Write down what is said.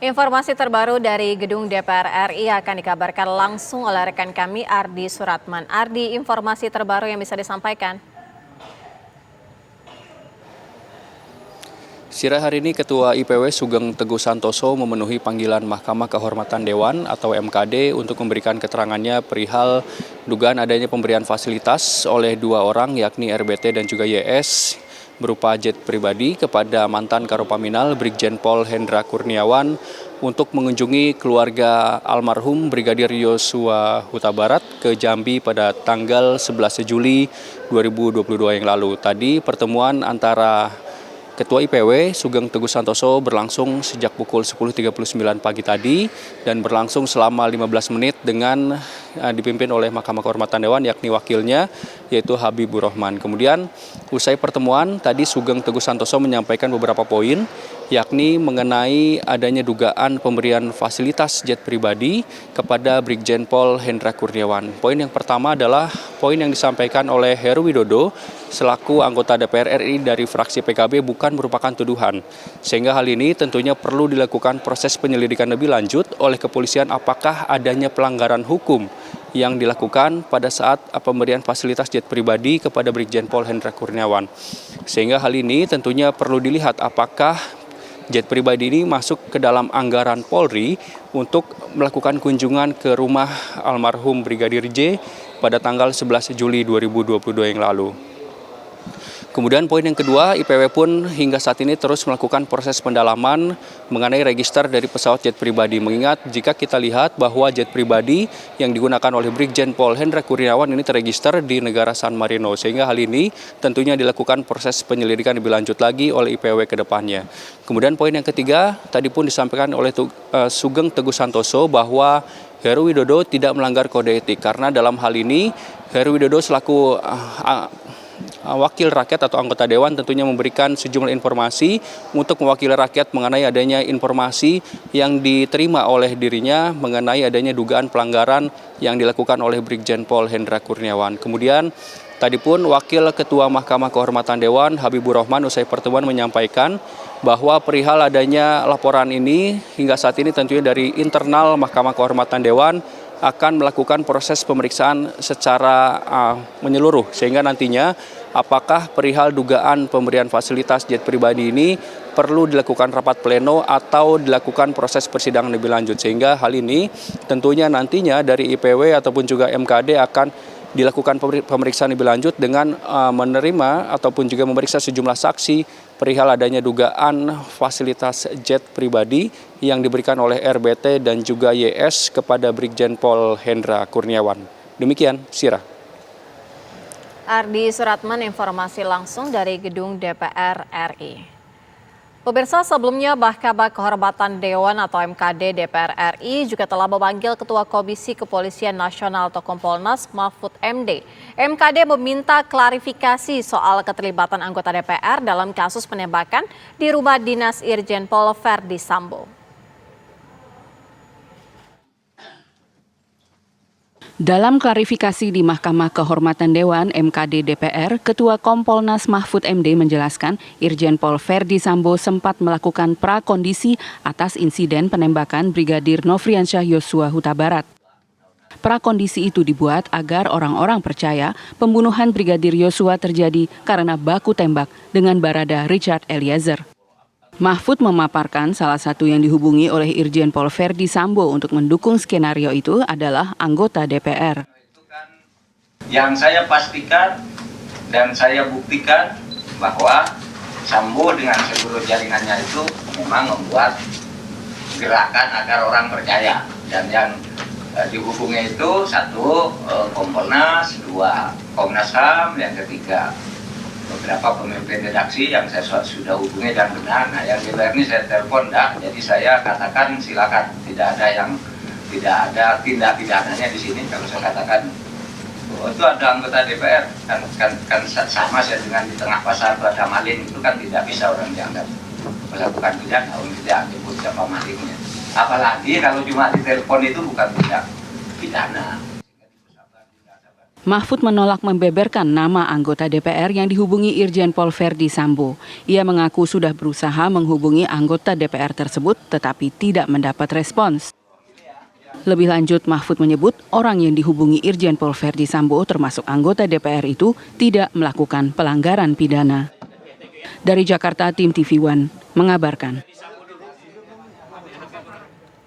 Informasi terbaru dari Gedung DPR RI akan dikabarkan langsung oleh rekan kami Ardi Suratman. Ardi, informasi terbaru yang bisa disampaikan. Sira, hari ini Ketua IPW Sugeng Teguh Santoso memenuhi panggilan Mahkamah Kehormatan Dewan atau MKD untuk memberikan keterangannya perihal dugaan adanya pemberian fasilitas oleh dua orang yakni RBT dan juga YS berupa jet pribadi kepada mantan Karopaminal Brigjen Pol Hendra Kurniawan untuk mengunjungi keluarga almarhum Brigadir Yosua Huta Barat ke Jambi pada tanggal 11 Juli 2022 yang lalu. Tadi pertemuan antara Ketua IPW Sugeng Teguh Santoso berlangsung sejak pukul 10.39 pagi tadi dan berlangsung selama 15 menit dengan dipimpin oleh Mahkamah Kehormatan Dewan yakni wakilnya yaitu Habibur Rahman. Kemudian usai pertemuan tadi Sugeng Teguh Santoso menyampaikan beberapa poin yakni mengenai adanya dugaan pemberian fasilitas jet pribadi kepada Brigjen Pol Hendra Kurniawan. Poin yang pertama adalah poin yang disampaikan oleh Heru Widodo selaku anggota DPR RI dari fraksi PKB bukan merupakan tuduhan. Sehingga hal ini tentunya perlu dilakukan proses penyelidikan lebih lanjut oleh kepolisian apakah adanya pelanggaran hukum yang dilakukan pada saat pemberian fasilitas jet pribadi kepada Brigjen Pol Hendra Kurniawan. Sehingga hal ini tentunya perlu dilihat apakah jet pribadi ini masuk ke dalam anggaran Polri untuk melakukan kunjungan ke rumah almarhum Brigadir J pada tanggal 11 Juli 2022 yang lalu. Kemudian poin yang kedua, IPW pun hingga saat ini terus melakukan proses pendalaman mengenai register dari pesawat jet pribadi. Mengingat jika kita lihat bahwa jet pribadi yang digunakan oleh Brigjen Pol Hendra Kurniawan ini terregister di negara San Marino. Sehingga hal ini tentunya dilakukan proses penyelidikan lebih lanjut lagi oleh IPW ke depannya. Kemudian poin yang ketiga, tadi pun disampaikan oleh Sugeng Teguh Santoso bahwa Heru Widodo tidak melanggar kode etik. Karena dalam hal ini Heru Widodo selaku wakil rakyat atau anggota dewan tentunya memberikan sejumlah informasi untuk mewakili rakyat mengenai adanya informasi yang diterima oleh dirinya mengenai adanya dugaan pelanggaran yang dilakukan oleh Brigjen Pol Hendra Kurniawan. Kemudian tadi pun Wakil Ketua Mahkamah Kehormatan Dewan Habibur Rahman usai pertemuan menyampaikan bahwa perihal adanya laporan ini hingga saat ini tentunya dari internal Mahkamah Kehormatan Dewan akan melakukan proses pemeriksaan secara menyeluruh sehingga nantinya apakah perihal dugaan pemberian fasilitas jet pribadi ini perlu dilakukan rapat pleno atau dilakukan proses persidangan lebih lanjut sehingga hal ini tentunya nantinya dari IPW ataupun juga MKD akan dilakukan pemeriksaan lebih lanjut dengan menerima ataupun juga memeriksa sejumlah saksi perihal adanya dugaan fasilitas jet pribadi yang diberikan oleh RBT dan juga YS kepada Brigjen Pol Hendra Kurniawan. Demikian, Sira. Ardi Suratman, informasi langsung dari Gedung DPR RI. Pemirsa, sebelumnya Mahkamah Kehormatan Dewan atau MKD DPR RI juga telah memanggil Ketua Komisi Kepolisian Nasional atau Kompolnas Mahfud MD. MKD meminta klarifikasi soal keterlibatan anggota DPR dalam kasus penembakan di rumah dinas Irjen Pol Verdi Sambo. Dalam klarifikasi di Mahkamah Kehormatan Dewan MKD DPR, Ketua Kompolnas Mahfud MD menjelaskan Irjen Pol Verdi Sambo sempat melakukan prakondisi atas insiden penembakan Brigadir Nofriansyah Yosua Huta Barat. Prakondisi itu dibuat agar orang-orang percaya pembunuhan Brigadir Yosua terjadi karena baku tembak dengan Barada Richard Eliezer. Mahfud memaparkan salah satu yang dihubungi oleh Irjen Pol Verdi Sambo untuk mendukung skenario itu adalah anggota DPR. Yang saya pastikan dan saya buktikan bahwa Sambo dengan seluruh jaringannya itu memang membuat gerakan agar orang percaya. Dan yang dihubungi itu satu Kompolnas, dua Komnas HAM, yang ketiga beberapa pemimpin redaksi yang saya sudah hubungi dan benar. Nah, yang DPR ini saya telepon jadi saya katakan silakan, tidak ada tindak pidananya di sini. Kalau saya katakan itu ada anggota DPR kan sama saya dengan di tengah pasar itu ada maling, itu kan tidak bisa orang dianggap melakukan pidana kalau tidak disebut siapa malingnya. Apalagi kalau cuma ditelepon itu bukan tindak pidana. Mahfud menolak membeberkan nama anggota DPR yang dihubungi Irjen Pol Verdi Sambo. Ia mengaku sudah berusaha menghubungi anggota DPR tersebut tetapi tidak mendapat respons. Lebih lanjut, Mahfud menyebut orang yang dihubungi Irjen Pol Verdi Sambo termasuk anggota DPR itu tidak melakukan pelanggaran pidana. Dari Jakarta, tim TV One mengabarkan.